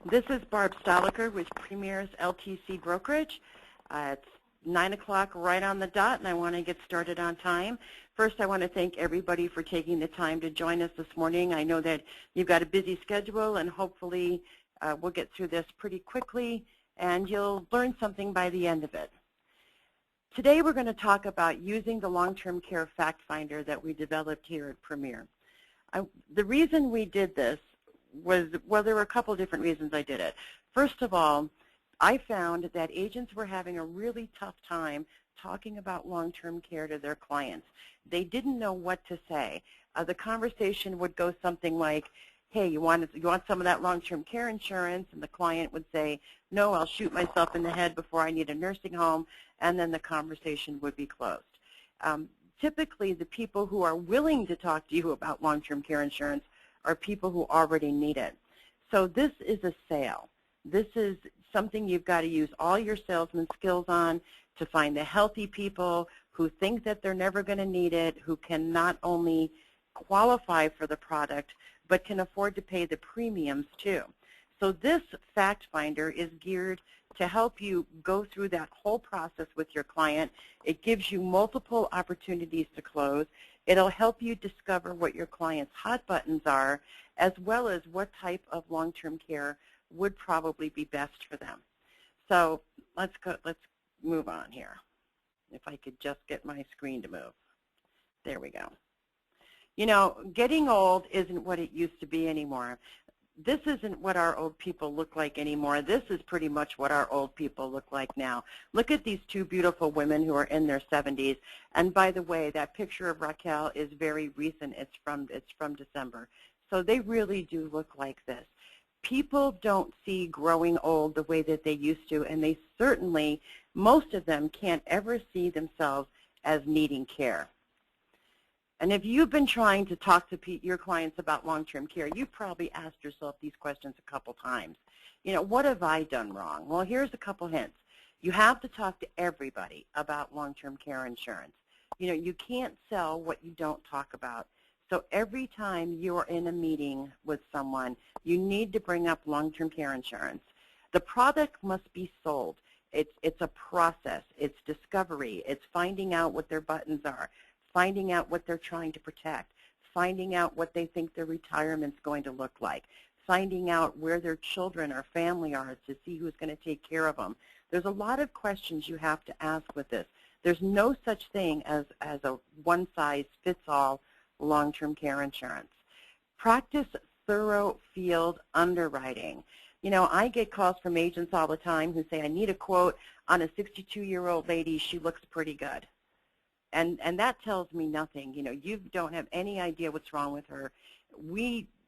This is Barb Stoliker with Premier's LTC Brokerage. It's 9 o'clock right on the dot, and I want to get started on time. First, I want to thank everybody for taking the time to join us this morning. I know that you've got a busy schedule, and hopefully we'll get through this pretty quickly, and you'll learn something by the end of it. Today, we're going to talk about using the long-term care fact finder that we developed here at Premier. The reason we did this was, well, there were a couple different reasons I did it. First of all, I found that agents were having a really tough time talking about long-term care to their clients. They didn't know what to say. The conversation would go something like, hey, you want some of that long-term care insurance? And the client would say, no, I'll shoot myself in the head before I need a nursing home, and then the conversation would be closed. Typically, the people who are willing to talk to you about long-term care insurance are people who already need it. So this is a sale. This is something you've got to use all your salesman skills on to find the healthy people who think that they're never going to need it, who can not only qualify for the product, but can afford to pay the premiums too. So this fact finder is geared to help you go through that whole process with your client. It gives you multiple opportunities to close. It'll help you discover what your client's hot buttons are, as well as what type of long-term care would probably be best for them. So let's move on here. If I could just get my screen to move. There we go. You know, getting old isn't what it used to be anymore. This isn't what our old people look like anymore. This is pretty much what our old people look like now. Look at these two beautiful women who are in their 70s. And by the way, that picture of Raquel is very recent. It's from December. So they really do look like this. People don't see growing old the way that they used to, and they certainly, most of them, can't ever see themselves as needing care. And if you've been trying to talk to your clients about long-term care, you've probably asked yourself these questions a couple times. You know, what have I done wrong? Well, here's a couple hints. You have to talk to everybody about long-term care insurance. You know, you can't sell what you don't talk about. So every time you're in a meeting with someone, you need to bring up long-term care insurance. The product must be sold. It's a process. It's discovery. It's finding out what their buttons are, finding out what they're trying to protect, finding out what they think their retirement's going to look like, finding out where their children or family are to see who's going to take care of them. There's a lot of questions you have to ask with this. There's no such thing as a one-size-fits-all long-term care insurance. Practice thorough field underwriting. You know, I get calls from agents all the time who say, I need a quote on a 62-year-old lady. She looks pretty good. And that tells me nothing. You know, you don't have any idea what's wrong with her.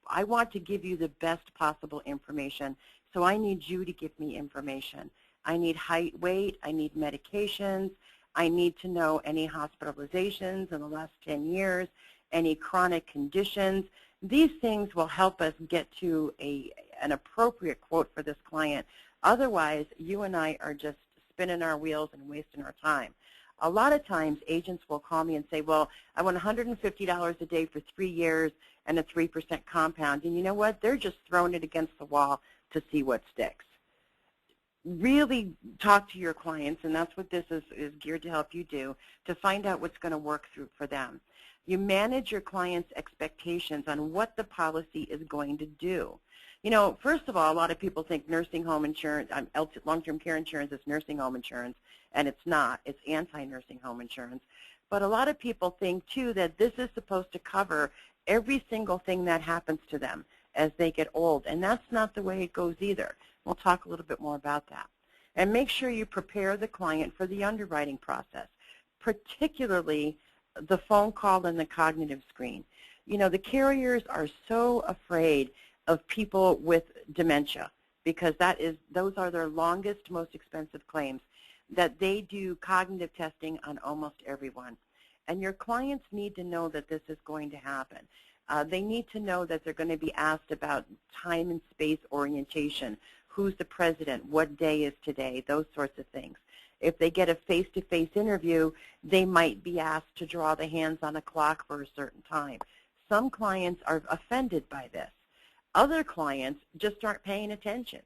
I want to give you the best possible information, so I need you to give me information. I need height, weight, I need medications, I need to know any hospitalizations in the last 10 years, any chronic conditions. These things will help us get to an appropriate quote for this client. Otherwise, you and I are just spinning our wheels and wasting our time. A lot of times, agents will call me and say, well, I want $150 a day for 3 years and a 3% compound. And you know what? They're just throwing it against the wall to see what sticks. Really talk to your clients, and that's what this is geared to help you do, to find out what's going to work through for them. You manage your clients' expectations on what the policy is going to do. You know, first of all, a lot of people think nursing home insurance, long-term care insurance is nursing home insurance, and it's not. It's anti-nursing home insurance. But a lot of people think, too, that this is supposed to cover every single thing that happens to them as they get old, and that's not the way it goes either. We'll talk a little bit more about that. And make sure you prepare the client for the underwriting process, particularly the phone call and the cognitive screen. You know, the carriers are so afraid of people with dementia because those are their longest, most expensive claims, that they do cognitive testing on almost everyone. And your clients need to know that this is going to happen. They need to know that they're going to be asked about time and space orientation, who's the president, what day is today, those sorts of things. If they get a face-to-face interview, they might be asked to draw the hands on a clock for a certain time. Some clients are offended by this. Other clients just aren't paying attention,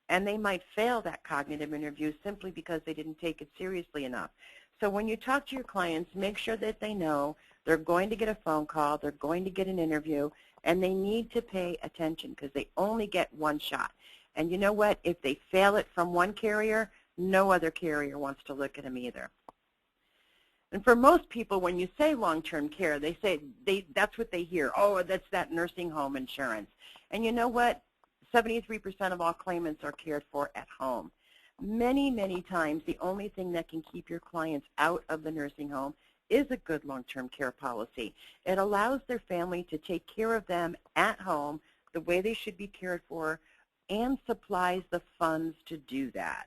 and they might fail that cognitive interview simply because they didn't take it seriously enough. So when you talk to your clients, make sure that they know they're going to get a phone call, they're going to get an interview, and they need to pay attention because they only get one shot. And you know what? If they fail it from one carrier, no other carrier wants to look at them either. And for most people, when you say long-term care, they say that's what they hear. Oh, that's that nursing home insurance. And you know what? 73% of all claimants are cared for at home. Many, many times, the only thing that can keep your clients out of the nursing home is a good long-term care policy. It allows their family to take care of them at home the way they should be cared for and supplies the funds to do that.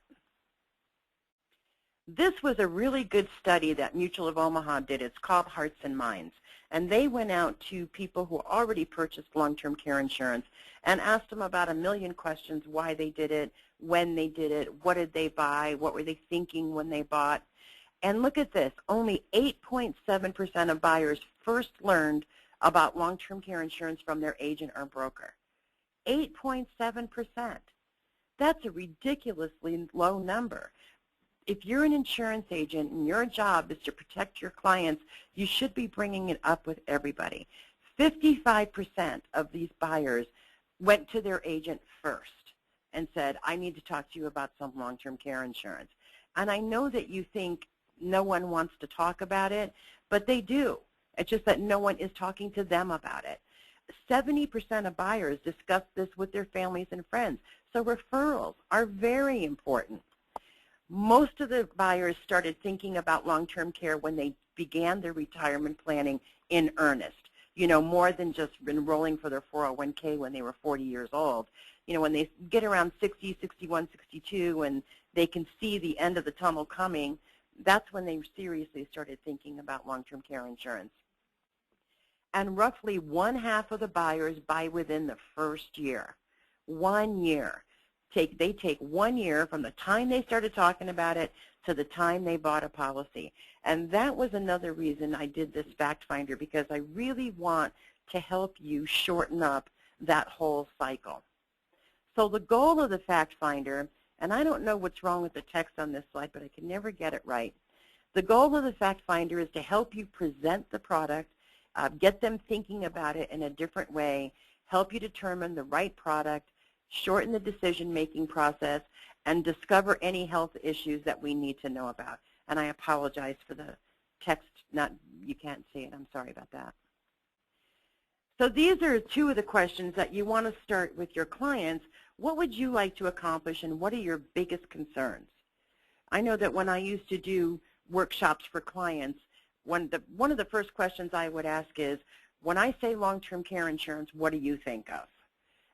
This was a really good study that Mutual of Omaha did. It's called Hearts and Minds. And they went out to people who already purchased long-term care insurance and asked them about 1 million questions: why they did it, when they did it, what did they buy, what were they thinking when they bought. And look at this, only 8.7% of buyers first learned about long-term care insurance from their agent or broker. 8.7%. That's a ridiculously low number. If you're an insurance agent and your job is to protect your clients, you should be bringing it up with everybody. 55% of these buyers went to their agent first and said, I need to talk to you about some long-term care insurance. And I know that you think no one wants to talk about it, but they do. It's just that no one is talking to them about it. 70% of buyers discuss this with their families and friends. So referrals are very important. Most of the buyers started thinking about long-term care when they began their retirement planning in earnest. You know, more than just enrolling for their 401k when they were 40 years old. You know, when they get around 60, 61, 62, and they can see the end of the tunnel coming, that's when they seriously started thinking about long-term care insurance. And roughly 1/2 of the buyers buy within the first year. 1 year. They take 1 year from the time they started talking about it to the time they bought a policy. And that was another reason I did this fact finder, because I really want to help you shorten up that whole cycle. So the goal of the fact finder, and I don't know what's wrong with the text on this slide, but I can never get it right. The goal of the fact finder is to help you present the product, get them thinking about it in a different way, help you determine the right product, shorten the decision-making process, and discover any health issues that we need to know about. And I apologize for the text. You can't see it. I'm sorry about that. So these are 2 of the questions that you want to start with your clients. What would you like to accomplish, and what are your biggest concerns? I know that when I used to do workshops for clients, one of the first questions I would ask is, when I say long-term care insurance, what do you think of?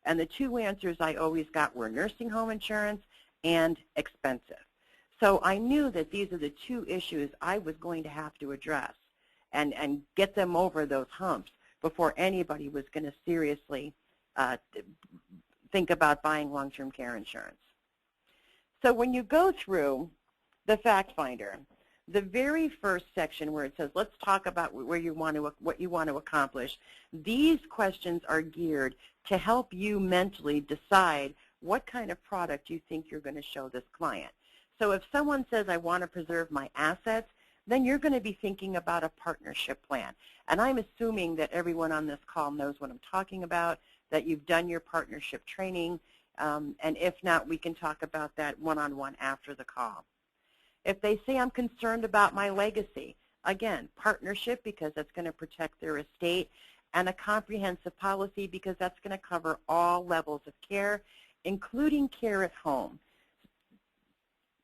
And the 2 answers I always got were nursing home insurance and expensive. So I knew that these are the 2 issues I was going to have to address and get them over those humps before anybody was going to seriously think about buying long-term care insurance. So when you go through the fact finder, the very first section where it says, let's talk about what you want to accomplish, these questions are geared to help you mentally decide what kind of product you think you're going to show this client. So if someone says, I want to preserve my assets, then you're going to be thinking about a partnership plan. And I'm assuming that everyone on this call knows what I'm talking about, that you've done your partnership training, and if not, we can talk about that one-on-one after the call. If they say, I'm concerned about my legacy, again, partnership, because that's going to protect their estate, and a comprehensive policy, because that's going to cover all levels of care, including care at home.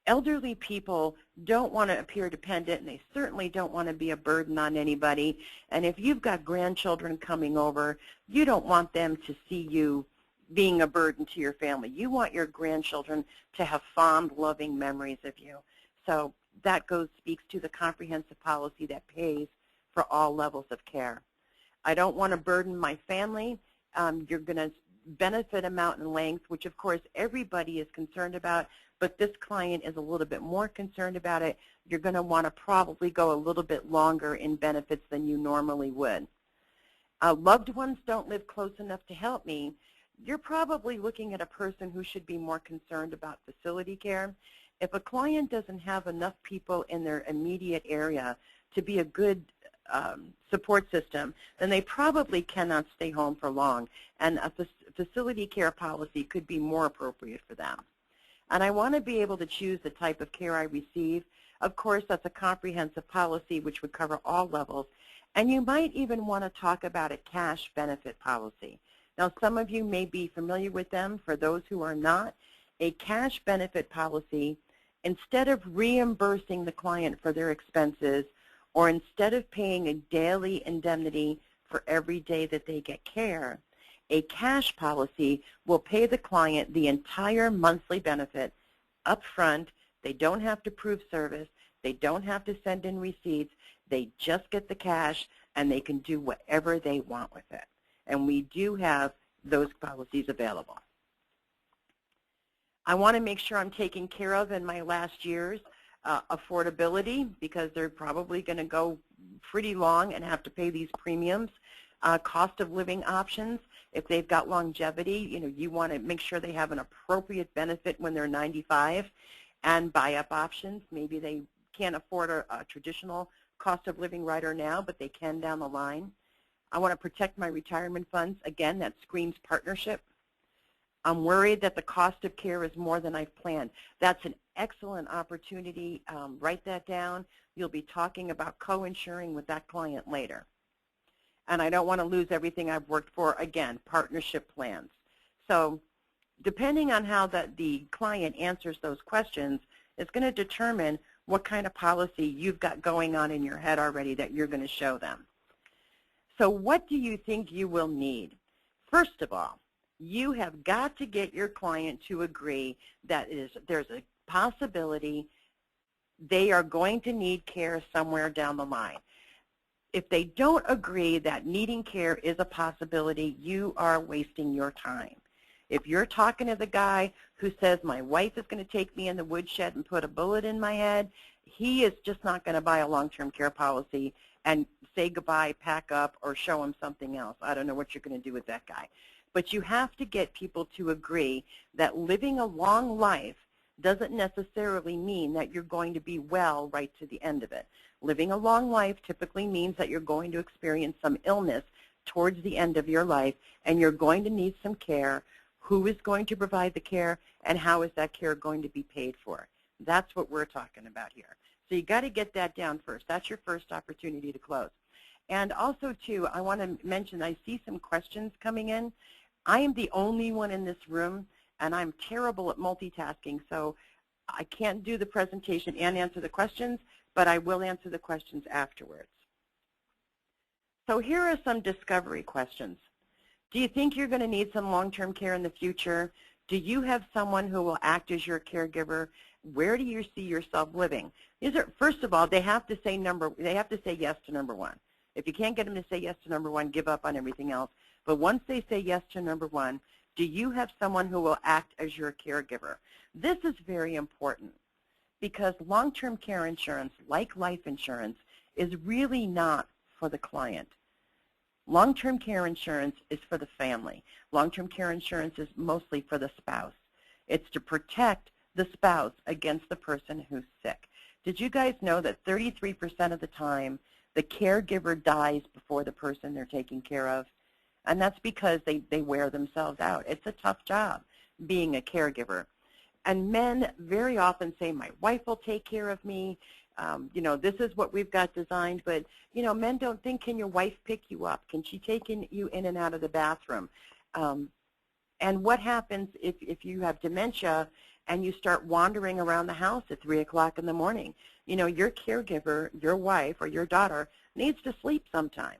Elderly people don't want to appear dependent, and they certainly don't want to be a burden on anybody. And if you've got grandchildren coming over, you don't want them to see you being a burden to your family. You want your grandchildren to have fond, loving memories of you. So that speaks to the comprehensive policy that pays for all levels of care. I don't want to burden my family. You're going to benefit amount and length, which of course everybody is concerned about, but this client is a little bit more concerned about it. You're going to want to probably go a little bit longer in benefits than you normally would. Loved ones don't live close enough to help me. you're probably looking at a person who should be more concerned about facility care. If a client doesn't have enough people in their immediate area to be a good support system, then they probably cannot stay home for long, and a facility care policy could be more appropriate for them. And I want to be able to choose the type of care I receive. Of course, that's a comprehensive policy which would cover all levels, and you might even want to talk about a cash benefit policy. Now, some of you may be familiar with them. For those who are not, a cash benefit policy, instead of reimbursing the client for their expenses, or instead of paying a daily indemnity for every day that they get care, a cash policy will pay the client the entire monthly benefit up front. They don't have to prove service. They don't have to send in receipts. They just get the cash, and they can do whatever they want with it. And we do have those policies available. I want to make sure I'm taking care of in my last years affordability, because they're probably going to go pretty long and have to pay these premiums. Cost of living options, if they've got longevity, you want to make sure they have an appropriate benefit when they're 95, and buy-up options. Maybe they can't afford a traditional cost of living rider now, but they can down the line. I want to protect my retirement funds. Again, that screams partnership. I'm worried that the cost of care is more than I've planned. That's an excellent opportunity. Write that down. You'll be talking about co-insuring with that client later. And I don't want to lose everything I've worked for. Again, partnership plans. So depending on how the client answers those questions is going to determine what kind of policy you've got going on in your head already that you're going to show them. So what do you think you will need? First of all, you have got to get your client to agree that there's a possibility they are going to need care somewhere down the line. If they don't agree that needing care is a possibility, you are wasting your time. If you're talking to the guy who says, my wife is going to take me in the woodshed and put a bullet in my head, he is just not going to buy a long-term care policy and say goodbye, pack up, or show him something else. I don't know what you're going to do with that guy. But you have to get people to agree that living a long life doesn't necessarily mean that you're going to be well right to the end of it. Living a long life typically means that you're going to experience some illness towards the end of your life, and you're going to need some care. Who is going to provide the care, and how is that care going to be paid for? That's what we're talking about here. So you got to get that down first. That's your first opportunity to close. And also, too, I want to mention, I see some questions coming in. I am the only one in this room, and I'm terrible at multitasking, so I can't do the presentation and answer the questions, but I will answer the questions afterwards. So here are some discovery questions. Do you think you're going to need some long-term care in the future? Do you have someone who will act as your caregiver? Where do you see yourself living? First of all, they have to say yes to number one. If you can't get them to say yes to number one, give up on everything else. But once they say yes to number one, do you have someone who will act as your caregiver? This is very important because long-term care insurance, like life insurance, is really not for the client. Long-term care insurance is for the family. Long-term care insurance is mostly for the spouse. It's to protect the spouse against the person who's sick. Did you guys know that 33% of the time the caregiver dies before the person they're taking care of? And that's because they wear themselves out. It's a tough job being a caregiver. And men very often say, my wife will take care of me. This is what we've got designed. But, men don't think, can your wife pick you up? Can she take you in and out of the bathroom? And what happens if you have dementia and you start wandering around the house at 3 o'clock in the morning? Your caregiver, your wife or your daughter, needs to sleep sometime.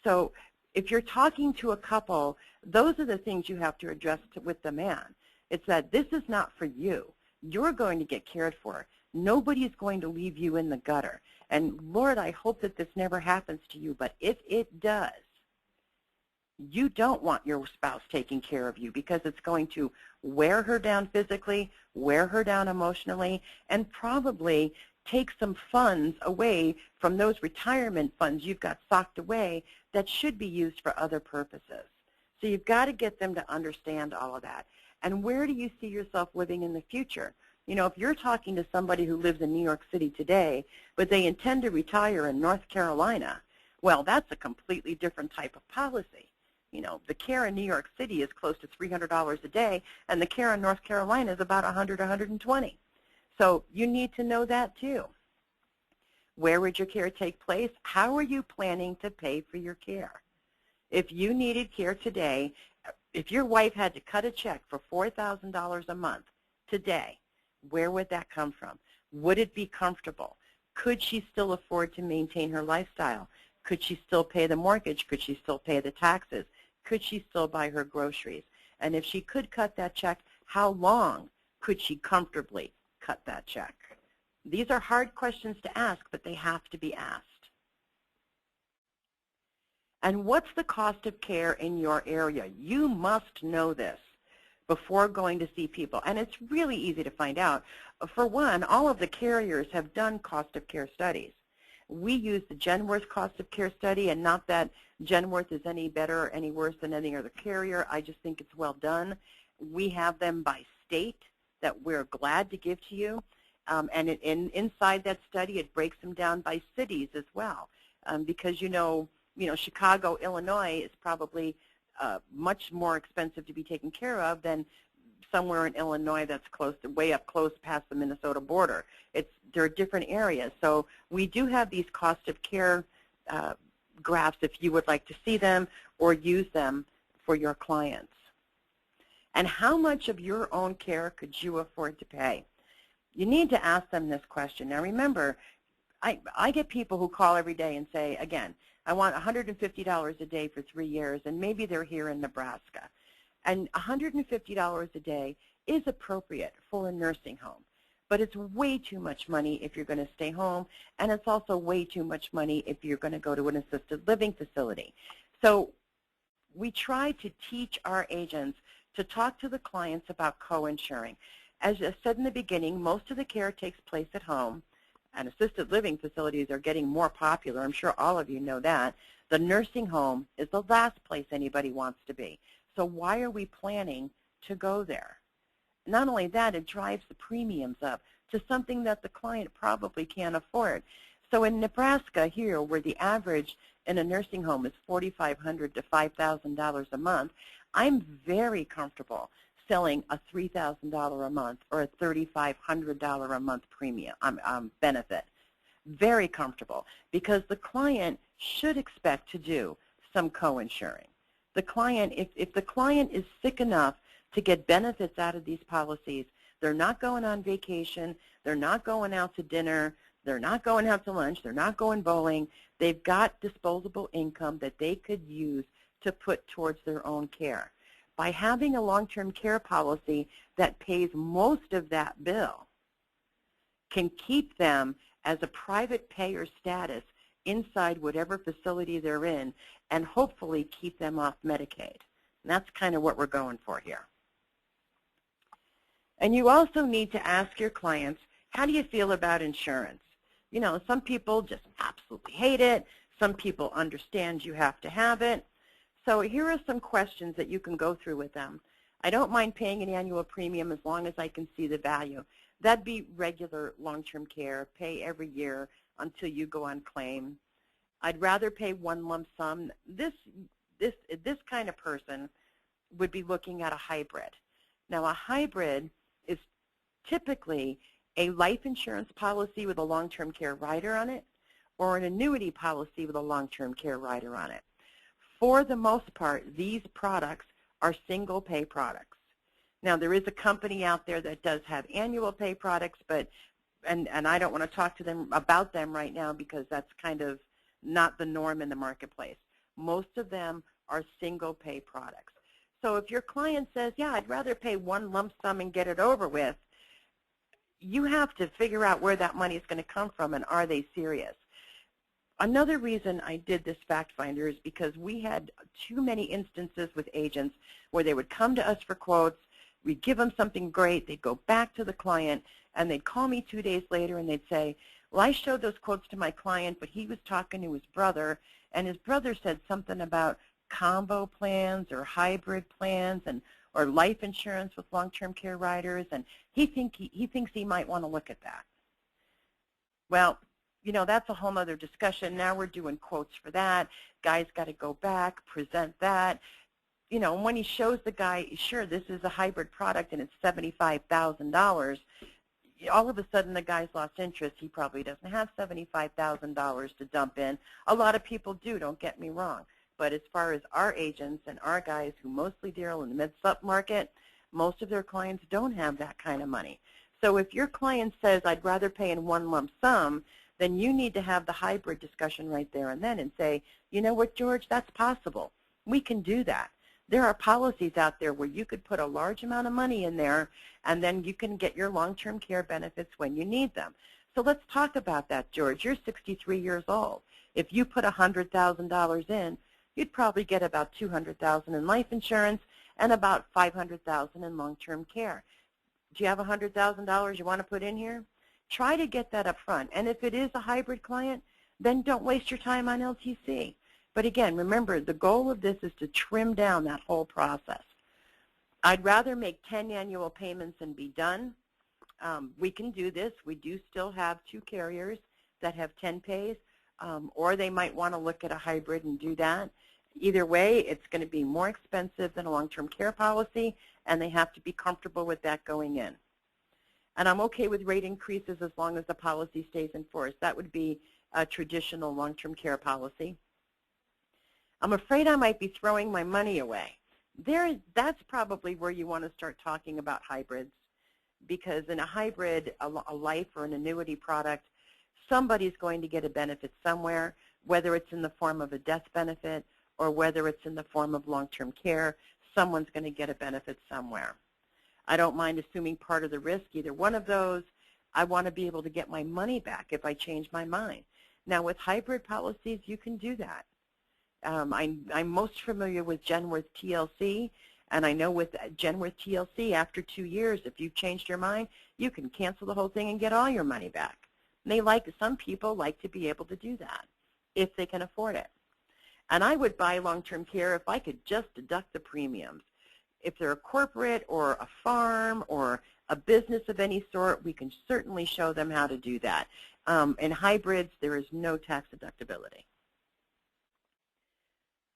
So if you're talking to a couple, those are the things you have to address with the man. It's that this is not for you. You're going to get cared for. Nobody's going to leave you in the gutter. And Lord, I hope that this never happens to you, but if it does, you don't want your spouse taking care of you because it's going to wear her down physically, wear her down emotionally, and probably take some funds away from those retirement funds you've got socked away that should be used for other purposes. So you've got to get them to understand all of that. And where do you see yourself living in the future? You know, if you're talking to somebody who lives in New York City today, but they intend to retire in North Carolina, well, that's a completely different type of policy. You know, the care in New York City is close to $300 a day, and the care in North Carolina is about $100, $120. So you need to know that too. Where would your care take place? How are you planning to pay for your care? If you needed care today, if your wife had to cut a check for $4,000 a month today, where would that come from? Would it be comfortable? Could she still afford to maintain her lifestyle? Could she still pay the mortgage? Could she still pay the taxes? Could she still buy her groceries? And if she could cut that check, how long could she comfortably cut that check? These are hard questions to ask, but they have to be asked. And what's the cost of care in your area? You must know this before going to see people. And it's really easy to find out. For one, all of the carriers have done cost of care studies. We use the Genworth cost of care study, and not that Genworth is any better or any worse than any other carrier. I just think it's well done. We have them by state that we're glad to give to you. And inside that study, it breaks them down by cities as well. Because, you know, Chicago, Illinois is probably much more expensive to be taken care of than somewhere in Illinois that's close to, way up close past the Minnesota border. There are different areas. So we do have these cost of care graphs if you would like to see them or use them for your clients. And how much of your own care could you afford to pay? You need to ask them this question. Now remember, I get people who call every day and say, again, I want $150 a day for 3 years, and maybe they're here in Nebraska. And $150 a day is appropriate for a nursing home, but it's way too much money if you're going to stay home, and it's also way too much money if you're going to go to an assisted living facility. So we try to teach our agents to talk to the clients about co-insuring. As I said in the beginning, most of the care takes place at home, and assisted living facilities are getting more popular. I'm sure all of you know that. The nursing home is the last place anybody wants to be. So why are we planning to go there? Not only that, it drives the premiums up to something that the client probably can't afford. So in Nebraska here, where the average in a nursing home is $4,500 to $5,000 a month, I'm very comfortable selling a $3,000 a month or a $3,500 a month premium benefit. Very comfortable, because the client should expect to do some co-insuring. The client, if the client is sick enough to get benefits out of these policies, they're not going on vacation, they're not going out to dinner, they're not going out to lunch, they're not going bowling, they've got disposable income that they could use to put towards their own care. By having a long-term care policy that pays most of that bill, can keep them as a private payer status inside whatever facility they're in, and hopefully keep them off Medicaid. And that's kind of what we're going for here. And you also need to ask your clients, how do you feel about insurance? You know, some people just absolutely hate it. Some people understand you have to have it. So here are some questions that you can go through with them. I don't mind paying an annual premium as long as I can see the value. That'd be regular long-term care, pay every year until you go on claim. I'd rather pay one lump sum. This kind of person would be looking at a hybrid. Now, a hybrid is typically a life insurance policy with a long-term care rider on it, or an annuity policy with a long-term care rider on it. For the most part, these products are single pay products. Now, there is a company out there that does have annual pay products, but and I don't want to talk to them about them right now because that's kind of not the norm in the marketplace. Most of them are single pay products. So if your client says, yeah, I'd rather pay one lump sum and get it over with, you have to figure out where that money is going to come from and are they serious. Another reason I did this fact finder is because we had too many instances with agents where they would come to us for quotes, we'd give them something great, they'd go back to the client, and they'd call me 2 days later and they'd say, well, I showed those quotes to my client, but he was talking to his brother, and his brother said something about combo plans or hybrid plans or life insurance with long-term care riders, and he thinks he might want to look at that. Well, that's a whole other discussion. Now we're doing quotes for that. Guy's got to go back, present that. And when he shows the guy, sure, this is a hybrid product and it's $75,000, all of a sudden the guy's lost interest. He probably doesn't have $75,000 to dump in. A lot of people do, don't get me wrong. But as far as our agents and our guys who mostly deal in the mid-sup market, most of their clients don't have that kind of money. So if your client says, I'd rather pay in one lump sum, then you need to have the hybrid discussion right there and then and say, you know what, George, that's possible. We can do that. There are policies out there where you could put a large amount of money in there and then you can get your long-term care benefits when you need them. So let's talk about that, George. You're 63 years old. If you put $100,000 in, you'd probably get about $200,000 in life insurance and about $500,000 in long-term care. Do you have $100,000 you want to put in here? Try to get that up front. And if it is a hybrid client, then don't waste your time on LTC. But again, remember, the goal of this is to trim down that whole process. I'd rather make 10 annual payments and be done. We can do this. We do still have 2 carriers that have 10 pays, or they might want to look at a hybrid and do that. Either way, it's going to be more expensive than a long-term care policy, and they have to be comfortable with that going in. And I'm okay with rate increases as long as the policy stays in force. That would be a traditional long-term care policy. I'm afraid I might be throwing my money away. That's probably where you want to start talking about hybrids, because in a hybrid, a life or an annuity product, somebody's going to get a benefit somewhere, whether it's in the form of a death benefit or whether it's in the form of long-term care. Someone's going to get a benefit somewhere. I don't mind assuming part of the risk, either one of those. I want to be able to get my money back if I change my mind. Now, with hybrid policies, you can do that. I'm most familiar with Genworth TLC, and I know with Genworth TLC, after 2 years, if you've changed your mind, you can cancel the whole thing and get all your money back. And some people like to be able to do that if they can afford it. And I would buy long-term care if I could just deduct the premiums. If they're a corporate or a farm or a business of any sort, we can certainly show them how to do that. In hybrids, there is no tax deductibility.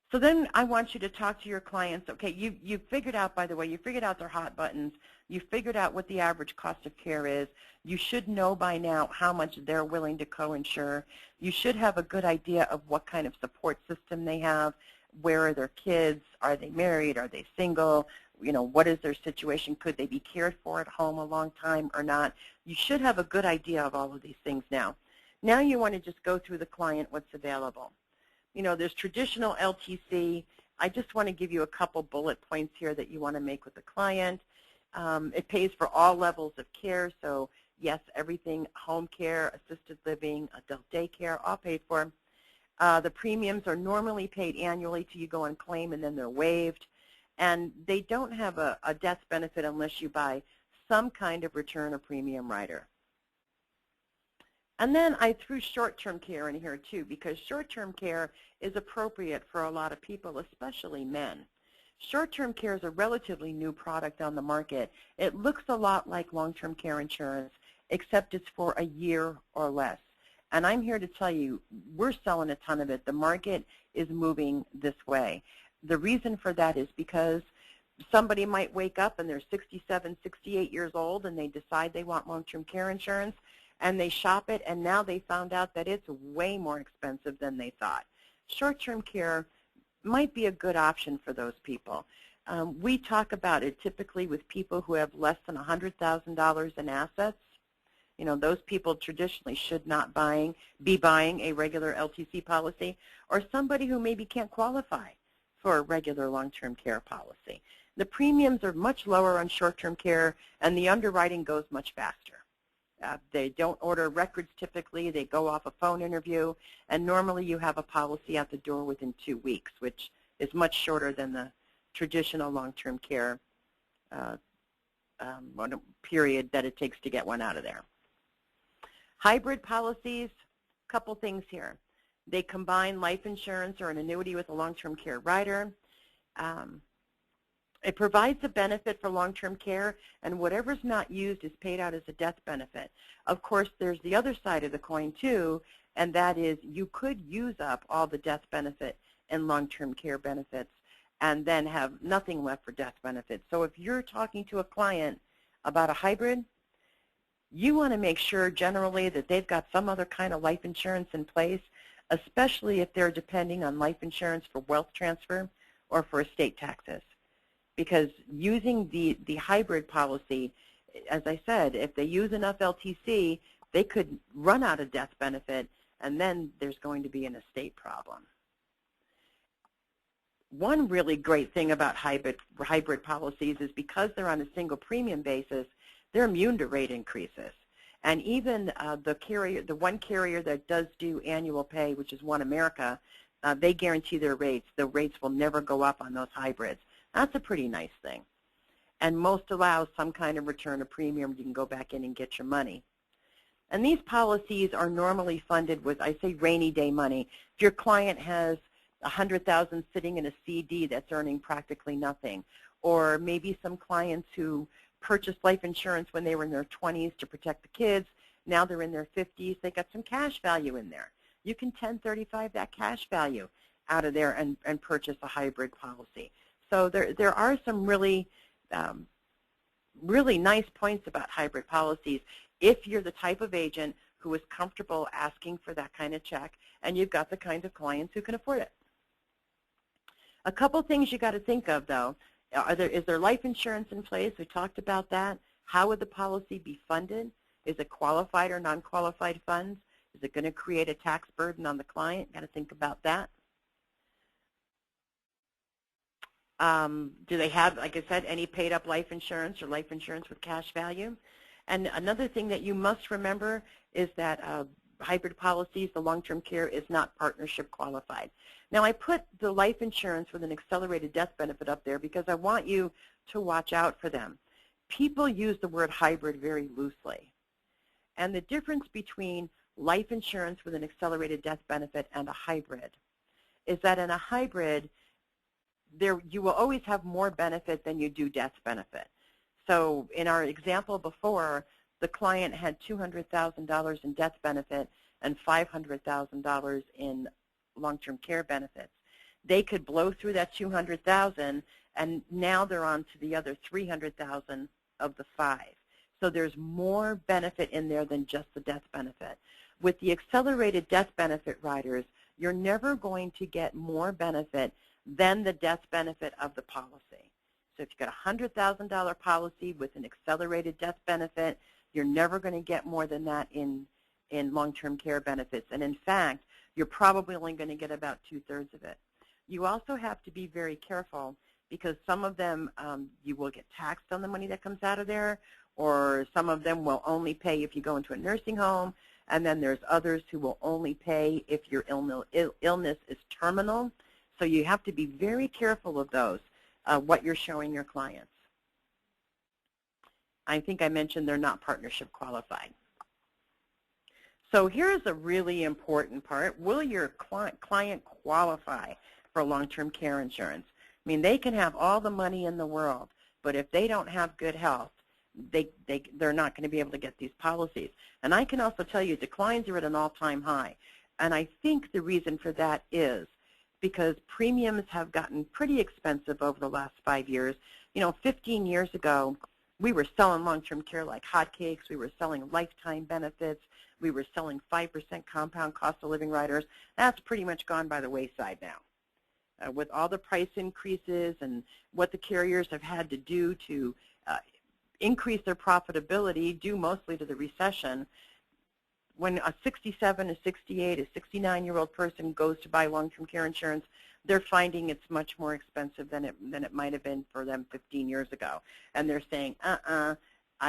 So then I want you to talk to your clients. Okay, you figured out, by the way, you figured out their hot buttons. You figured out what the average cost of care is. You should know by now how much they're willing to co-insure. You should have a good idea of what kind of support system they have. Where are their kids? Are they married? Are they single? What is their situation? Could they be cared for at home a long time or not? You should have a good idea of all of these things now. Now you want to just go through the client, what's available. There's traditional LTC. I just want to give you a couple bullet points here that you want to make with the client. It pays for all levels of care, so yes, everything, home care, assisted living, adult daycare, all paid for. The premiums are normally paid annually till you go on claim, and then they're waived. And they don't have a death benefit unless you buy some kind of return or premium rider. And then I threw short-term care in here too, because short-term care is appropriate for a lot of people, especially men. Short-term care is a relatively new product on the market. It looks a lot like long-term care insurance, except it's for a year or less. And I'm here to tell you, we're selling a ton of it. The market is moving this way. The reason for that is because somebody might wake up and they're 67, 68 years old and they decide they want long-term care insurance, and they shop it, and now they found out that it's way more expensive than they thought. Short-term care might be a good option for those people. We talk about it typically with people who have less than $100,000 in assets. Those people traditionally should not be buying a regular LTC policy, or somebody who maybe can't qualify for a regular long-term care policy. The premiums are much lower on short-term care, and the underwriting goes much faster. They don't order records typically. They go off a phone interview, and normally you have a policy out the door within 2 weeks, which is much shorter than the traditional long-term care period that it takes to get one out of there. Hybrid policies, couple things here. They combine life insurance or an annuity with a long-term care rider. It provides a benefit for long-term care, and whatever's not used is paid out as a death benefit. Of course, there's the other side of the coin, too, and that is you could use up all the death benefit and long-term care benefits and then have nothing left for death benefits. So if you're talking to a client about a hybrid, you want to make sure generally that they've got some other kind of life insurance in place, especially if they're depending on life insurance for wealth transfer or for estate taxes. Because using the hybrid policy, as I said, if they use enough LTC, they could run out of death benefit, and then there's going to be an estate problem. One really great thing about hybrid policies is because they're on a single premium basis, they're immune to rate increases. And even the one carrier that does do annual pay, which is One America, they guarantee their rates. The rates will never go up on those hybrids. That's a pretty nice thing. And most allow some kind of return of premium. You can go back in and get your money. And these policies are normally funded with, I say, rainy day money. If your client has $100,000 sitting in a CD that's earning practically nothing, or maybe some clients who purchased life insurance when they were in their 20s to protect the kids, now they're in their 50s, they got some cash value in there. You can 1035 that cash value out of there and purchase a hybrid policy. So there are some really, really nice points about hybrid policies if you're the type of agent who is comfortable asking for that kind of check and you've got the kinds of clients who can afford it. A couple things you got to think of, though. Is there life insurance in place? We talked about that. How would the policy be funded? Is it qualified or non-qualified funds? Is it going to create a tax burden on the client? Got to think about that. Do they have, like I said, any paid up life insurance or life insurance with cash value? And another thing that you must remember is that hybrid policies, the long-term care, is not partnership qualified. Now, I put the life insurance with an accelerated death benefit up there because I want you to watch out for them. People use the word hybrid very loosely. And the difference between life insurance with an accelerated death benefit and a hybrid is that in a hybrid, you will always have more benefit than you do death benefit. So in our example before, the client had $200,000 in death benefit and $500,000 in long-term care benefits. They could blow through that $200,000, and now they're on to the other $300,000 of the $5. So there's more benefit in there than just the death benefit. With the accelerated death benefit riders, you're never going to get more benefit than the death benefit of the policy. So if you've got a $100,000 policy with an accelerated death benefit, you're never going to get more than that in long-term care benefits. And in fact, you're probably only going to get about 2/3 of it. You also have to be very careful because some of them you will get taxed on the money that comes out of there, or some of them will only pay if you go into a nursing home, and then there's others who will only pay if your illness is terminal. So you have to be very careful of those, what you're showing your clients. I think I mentioned they're not partnership qualified. So here's a really important part. Will your client qualify for long-term care insurance? I mean, they can have all the money in the world, but if they don't have good health, they're not going to be able to get these policies. And I can also tell you declines are at an all-time high. And I think the reason for that is because premiums have gotten pretty expensive over the last 5 years. You know, 15 years ago, we were selling long-term care like hotcakes. We were selling lifetime benefits. We were selling 5% compound cost of living riders. That's pretty much gone by the wayside now. With all the price increases and what the carriers have had to do to increase their profitability, due mostly to the recession, when a 67, a 68, a 69-year-old person goes to buy long-term care insurance, they're finding it's much more expensive than it might have been for them 15 years ago. And they're saying, I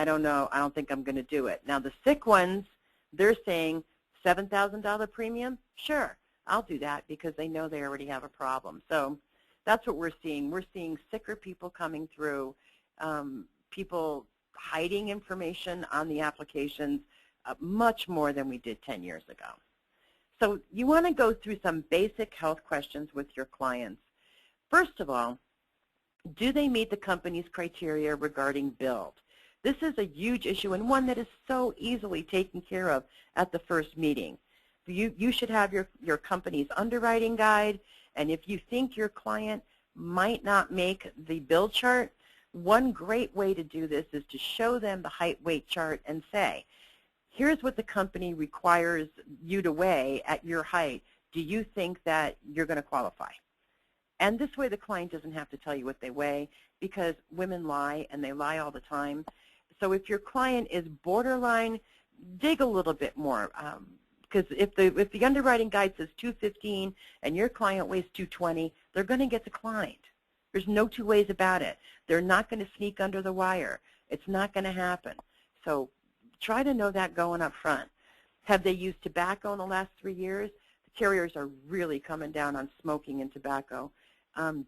don't know, I don't think I'm going to do it. Now the sick ones, they're saying $7,000 premium? Sure, I'll do that because they know they already have a problem. So that's what we're seeing. We're seeing sicker people coming through, people hiding information on the applications much more than we did 10 years ago. So you want to go through some basic health questions with your clients. First of all, do they meet the company's criteria regarding build? This is a huge issue and one that is so easily taken care of at the first meeting. You should have your company's underwriting guide, and if you think your client might not make the build chart, one great way to do this is to show them the height weight chart and say, here's what the company requires you to weigh at your height. Do you think that you're going to qualify? And this way the client doesn't have to tell you what they weigh, because women lie, and they lie all the time. So if your client is borderline, dig a little bit more. Because if the underwriting guide says 215 and your client weighs 220, they're going to get declined. There's no two ways about it. They're not going to sneak under the wire. It's not going to happen. So try to know that going up front. Have they used tobacco in the last 3 years? The carriers are really coming down on smoking and tobacco.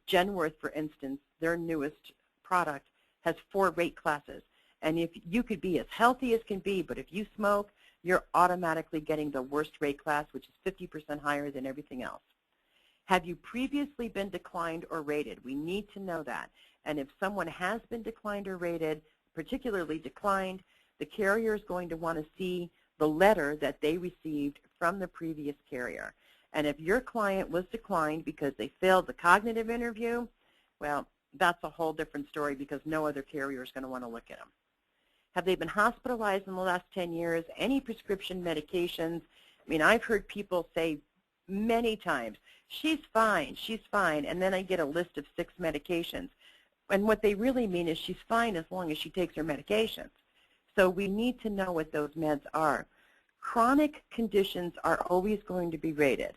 Genworth, for instance, their newest product has 4 rate classes. And if you could be as healthy as can be, but if you smoke, you're automatically getting the worst rate class, which is 50% higher than everything else. Have you previously been declined or rated? We need to know that. And if someone has been declined or rated, particularly declined, the carrier is going to want to see the letter that they received from the previous carrier. And if your client was declined because they failed the cognitive interview, well, that's a whole different story, because no other carrier is going to want to look at them. Have they been hospitalized in the last 10 years? Any prescription medications? I mean, I've heard people say many times, she's fine, and then I get a list of 6 medications. And what they really mean is she's fine as long as she takes her medications. So we need to know what those meds are. Chronic conditions are always going to be rated.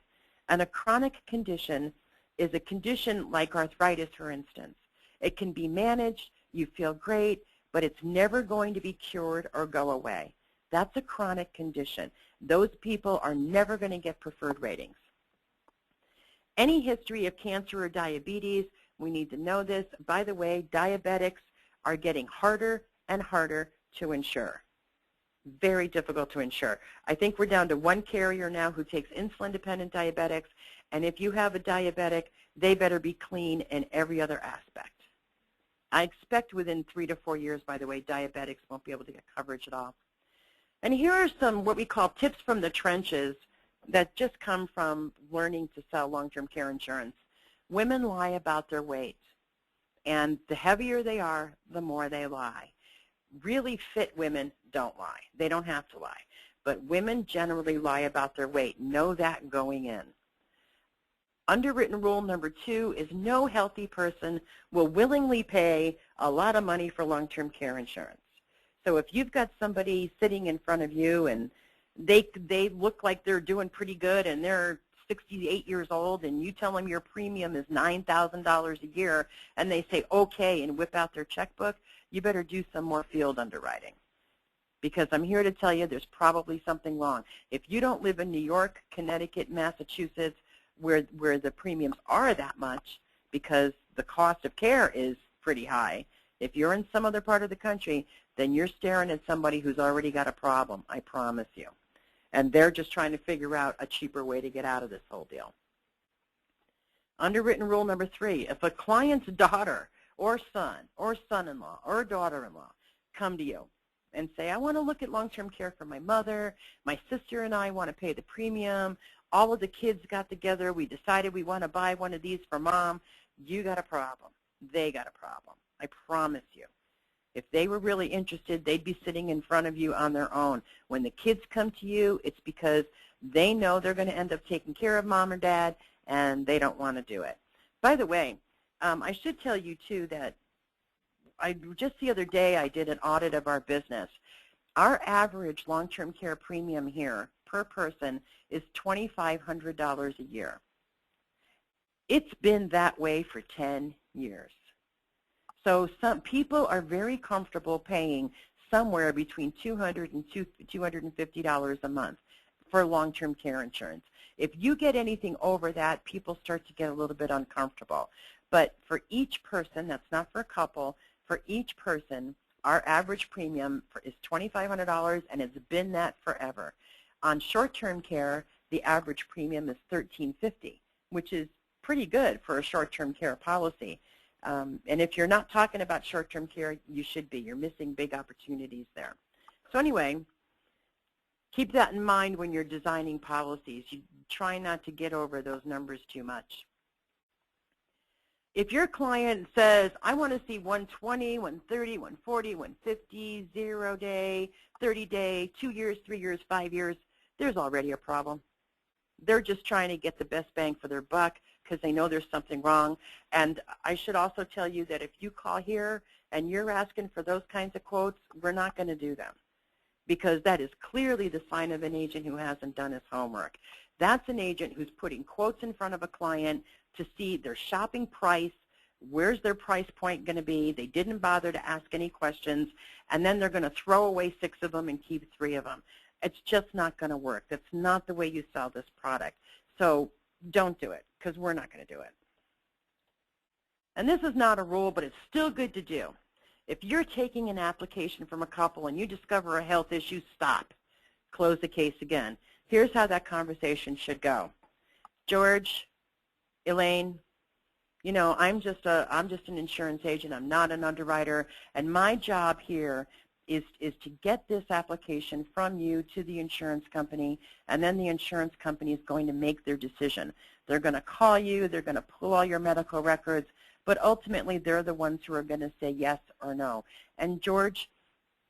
And a chronic condition is a condition like arthritis, for instance. It can be managed, you feel great, but it's never going to be cured or go away. That's a chronic condition. Those people are never going to get preferred ratings. Any history of cancer or diabetes, we need to know this. By the way, diabetics are getting harder and harder to insure. Very difficult to insure. I think we're down to 1 carrier now who takes insulin-dependent diabetics, and if you have a diabetic, they better be clean in every other aspect. I expect within 3 to 4 years, by the way, diabetics won't be able to get coverage at all. And here are some what we call tips from the trenches that just come from learning to sell long-term care insurance. Women lie about their weight, and the heavier they are, the more they lie. Really fit women don't lie. They don't have to lie. But women generally lie about their weight. Know that going in. Underwritten rule number 2 is no healthy person will willingly pay a lot of money for long-term care insurance. So if you've got somebody sitting in front of you and they look like they're doing pretty good and they're 68 years old and you tell them your premium is $9,000 a year and they say okay and whip out their checkbook, you better do some more field underwriting. Because I'm here to tell you there's probably something wrong. If you don't live in New York, Connecticut, Massachusetts, where the premiums are that much because the cost of care is pretty high, if you're in some other part of the country, then you're staring at somebody who's already got a problem, I promise you. And they're just trying to figure out a cheaper way to get out of this whole deal. Underwritten rule number 3, if a client's daughter or son or son-in-law or daughter-in-law come to you and say, I want to look at long-term care for my mother, my sister and I want to pay the premium, all of the kids got together, we decided we want to buy one of these for mom, you got a problem. They got a problem. I promise you. If they were really interested, they'd be sitting in front of you on their own. When the kids come to you, it's because they know they're going to end up taking care of mom or dad, and they don't want to do it. By the way, I should tell you, too, that just the other day I did an audit of our business. Our average long-term care premium here per person is $2,500 a year. It's been that way for 10 years. So some people are very comfortable paying somewhere between $200 and $250 a month for long-term care insurance. If you get anything over that, people start to get a little bit uncomfortable. But for each person, that's not for a couple, for each person, our average premium is $2,500, and it's been that forever. On short-term care, the average premium is $13.50, which is pretty good for a short-term care policy. And if you're not talking about short-term care, you should be. You're missing big opportunities there. So anyway, keep that in mind when you're designing policies. You try not to get over those numbers too much. If your client says, I want to see 120, 130, 140, 150, 0 day, 30 day, 2 years, 3 years, 5 years, there's already a problem. They're just trying to get the best bang for their buck because they know there's something wrong. And I should also tell you that if you call here and you're asking for those kinds of quotes, we're not going to do them, because that is clearly the sign of an agent who hasn't done his homework. That's an agent who's putting quotes in front of a client to see their shopping price, where's their price point going to be. They didn't bother to ask any questions, and then they're going to throw away 6 of them and keep 3 of them. It's just not going to work. That's not the way you sell this product. So don't do it, because we're not going to do it. And this is not a rule, but it's still good to do. If you're taking an application from a couple and you discover a health issue, stop. Close the case again. Here's how that conversation should go. George, Elaine, you know, I'm just an insurance agent. I'm not an underwriter, and my job here is to get this application from you to the insurance company, and then the insurance company is going to make their decision. They're going to call you. They're going to pull all your medical records, but ultimately they're the ones who are going to say yes or no. And George,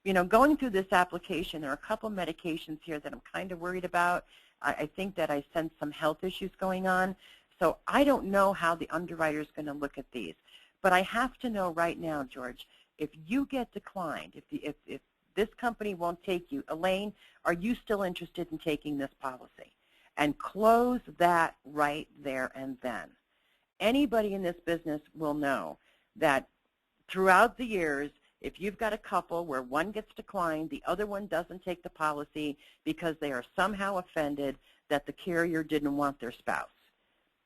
you know, going through this application, there are a couple medications here that I'm kind of worried about. I think that I sense some health issues going on. So I don't know how the underwriter is going to look at these. But I have to know right now, George, if you get declined, if this company won't take you, Elaine, are you still interested in taking this policy? And close that right there and then. Anybody in this business will know that throughout the years, if you've got a couple where one gets declined, the other one doesn't take the policy because they are somehow offended that the carrier didn't want their spouse.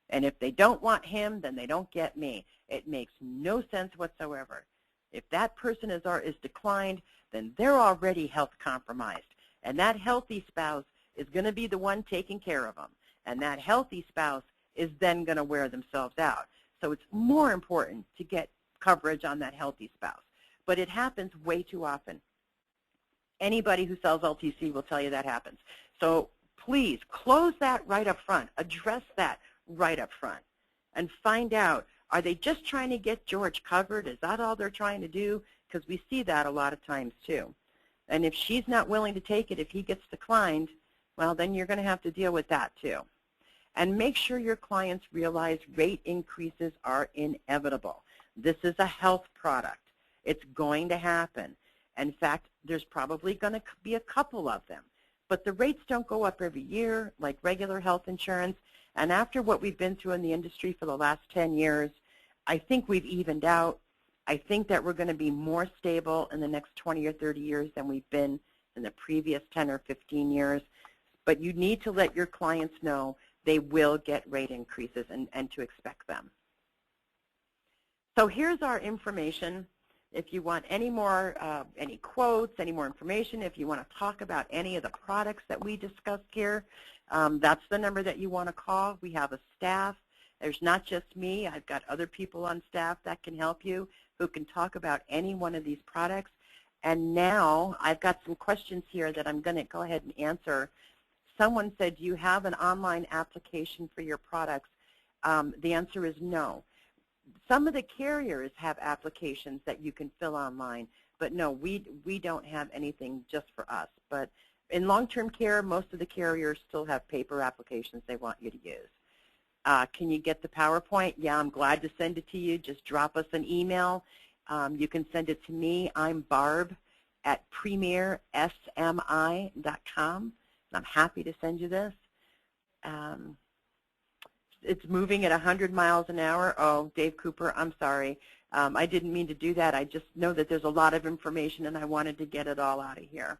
And if they don't want him, then they don't get me. It makes no sense whatsoever. If that person is declined, then they're already health compromised. And that healthy spouse is going to be the one taking care of them. And that healthy spouse is then going to wear themselves out. So it's more important to get coverage on that healthy spouse. But it happens way too often. Anybody who sells LTC will tell you that happens. So please close that right up front. Address that right up front and find out, are they just trying to get George covered? Is that all they're trying to do? Because we see that a lot of times too. And if she's not willing to take it, if he gets declined, well, then you're going to have to deal with that too. And make sure your clients realize rate increases are inevitable. This is a health product. It's going to happen. In fact, there's probably going to be a couple of them. But the rates don't go up every year like regular health insurance. And after what we've been through in the industry for the last 10 years, I think we've evened out. I think that we're going to be more stable in the next 20 or 30 years than we've been in the previous 10 or 15 years. But you need to let your clients know they will get rate increases and to expect them. So here's our information. If you want any more, any quotes, any more information, if you want to talk about any of the products that we discussed here, that's the number that you want to call. We have a staff. There's not just me. I've got other people on staff that can help you who can talk about any one of these products. And now I've got some questions here that I'm going to go ahead and answer. Someone said, do you have an online application for your products? The answer is no. Some of the carriers have applications that you can fill online, but no, we don't have anything just for us. But in long-term care, most of the carriers still have paper applications they want you to use. Can you get the PowerPoint? Yeah, I'm glad to send it to you. Just drop us an email. You can send it to me. I'm Barb at premiersmi.com. I'm happy to send you this. It's moving at 100 miles an hour. Oh, Dave Cooper, I'm sorry. I didn't mean to do that. I just know that there's a lot of information, and I wanted to get it all out of here.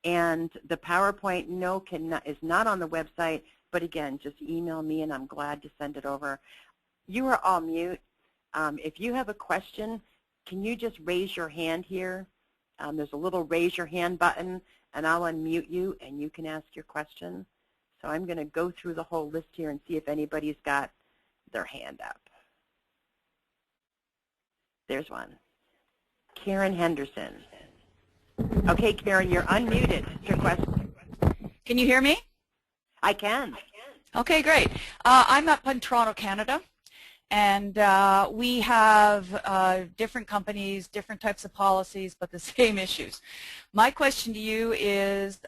And the PowerPoint, no, is not on the website. But again, just email me, and I'm glad to send it over. You are all mute. If you have a question, can you just raise your hand here? There's a little raise your hand button, and I'll unmute you, and you can ask your question. So I'm going to go through the whole list here and see if anybody's got their hand up. There's one. Karen Henderson. Okay, Karen, you're unmuted. What's your question? Can you hear me? I can. Okay, great. I'm up in Toronto, Canada, and we have different companies, different types of policies, but the same issues. My question to you is,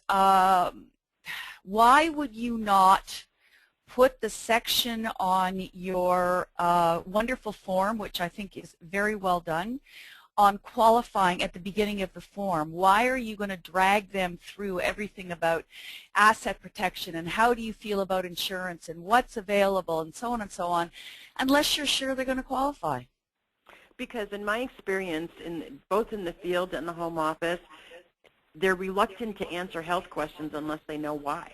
why would you not put the section on your wonderful form, which I think is very well done, on qualifying at the beginning of the form? Why are you going to drag them through everything about asset protection and how do you feel about insurance and what's available and so on, unless you're sure they're going to qualify? Because in my experience, both in the field and the home office, they're reluctant to answer health questions unless they know why.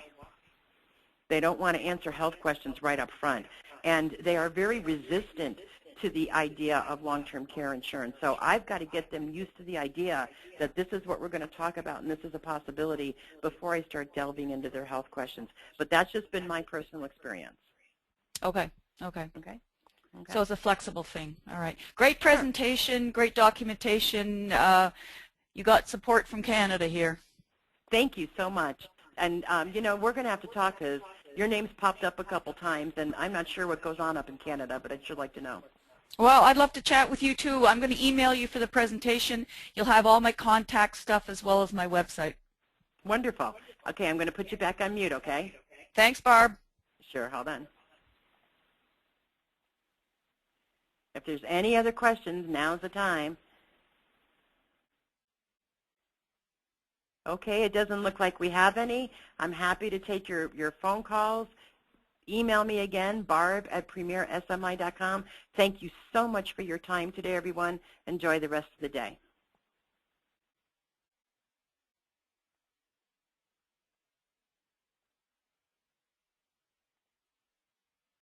They don't want to answer health questions right up front. And they are very resistant to the idea of long-term care insurance. So I've got to get them used to the idea that this is what we're going to talk about and this is a possibility before I start delving into their health questions. But that's just been my personal experience. Okay, okay. Okay. Okay. So it's a flexible thing. All right. Great presentation, sure. Great documentation. You got support from Canada here. Thank you so much. And, you know, we're going to have to talk because your name's popped up a couple times, and I'm not sure what goes on up in Canada, but I'd sure like to know. Well, I'd love to chat with you, too. I'm going to email you for the presentation. You'll have all my contact stuff as well as my website. Wonderful. Okay, I'm going to put you back on mute, okay? Thanks, Barb. Sure, hold on. If there's any other questions, now's the time. Okay, it doesn't look like we have any. I'm happy to take your phone calls. Email me again, barb@premiersmi.com. Thank you so much for your time today, everyone. Enjoy the rest of the day.